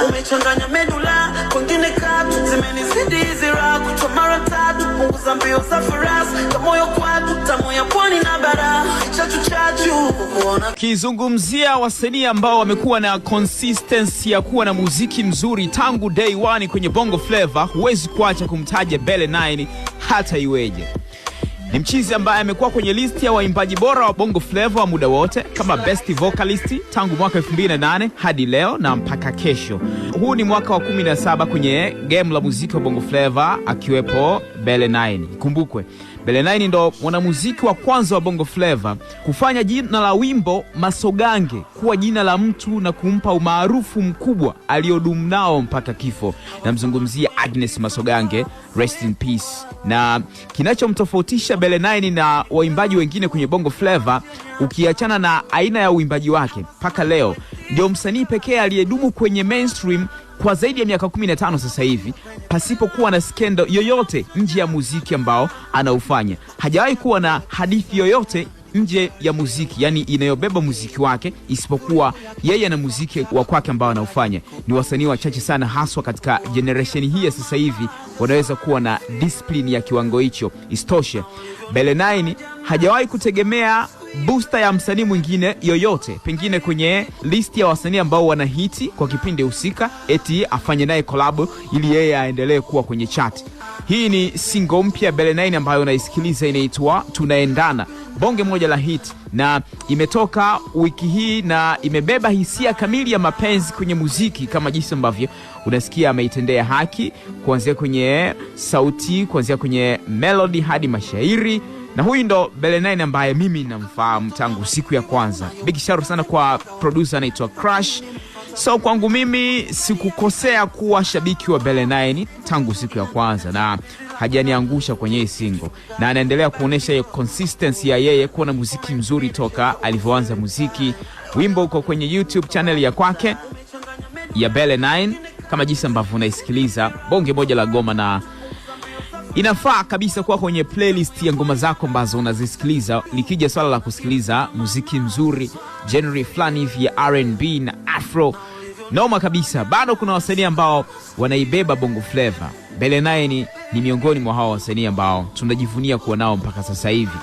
umechanganya medula kwingine katu zimenizidi hizi raha kutwa mara tatu punguza mbio za farasi kamoyo kwatu tamu ya pwani na bara chachu kuona. Kizungumzia wasanii ambao wamekuwa na consistency ya kuwa na muziki mzuri tangu day one kwenye Bongo Flava, huwezi kuacha kumtaja Bele 9 hata iweje. Ni mchizi ambaye amekuwa kwenye listi ya waimbaji bora wa Bongo Flava wa muda wote kama best vocalist tangu mwaka 2008 hadi leo na mpaka kesho. Huu ni mwaka wa 17 kwenye game la muziki wa Bongo Flava akiwepo Bele 9. Kumbukwe, Bele 9 ndo mwanamuziki wa kwanza wa Bongo Flava kufanya jina la wimbo Masogange kuwa jina la mtu na kumpa umaarufu mkubwa aliodumu nao mpaka kifo. Namzungumzia Agnes Masogange, rest in peace. Na kinachomtofautisha Bele 9 na waimbaji wengine kwenye Bongo Flava, ukiachana na aina ya uimbaji wake, mpaka leo ndio msanii pekee aliyedumu kwenye mainstream kwa zaidi ya miaka 15 sasa hivi pasipokuwa na skendo yoyote nje ya muziki ambao anaufanya. Hajawahi kuwa na hadithi yoyote nje ya muziki, yani inayobeba muziki wake, isipokuwa yeye na muziki wa kwake ambao anaufanya. Ni wasanii wachache sana haswa katika generation hii ya sasa hivi wanaweza kuwa na discipline ya kiwango hicho. Istoshe, Bele 9 hajawahi kutegemea booster ya msanii mwingine yoyote, pengine kwenye listi ya wasanii ambao wana hiti kwa kipindi husika, eti afanye naye collab ili yeye aendelee kuwa kwenye chart. Hii ni single mpya Bele 9 ambayo unaisikiliza, inaitwa Tunaendana, bonge moja la hit, na imetoka wiki hii na imebeba hisia kamili ya mapenzi kwenye muziki, kama jinsi ambavyo unasikia ameitendea haki, kuanzia kwenye sauti, kuanzia kwenye melody hadi mashairi. Na huyu ndo Bele 9 ambaye mimi namfahamu tangu siku ya kwanza. Big shout sana kwa producer anaitwa Crush. So kwangu mimi sikukosea kuwa shabiki wa Bele 9 tangu siku ya kwanza, na hajaniangusha kwenye hii single, na anaendelea kuonesha hiyo consistency ya yeye kuwa na muziki mzuri toka alivyoanza muziki. Wimbo uko kwenye YouTube channel ya kwake ya Bele 9, kama jinsi ambavyo unaisikiliza, bonge moja la goma, na inafaa kabisa kuwa kwenye playlist ya ngoma zako ambazo unazisikiliza. Likija swala la kusikiliza muziki mzuri, genre fulani hivi ya R&B na Afro, noma kabisa. Bado kuna wasanii ambao wanaibeba Bongo Flava. Bele 9 ni miongoni mwa hao wasanii ambao tunajivunia kuwa nao mpaka sasa hivi.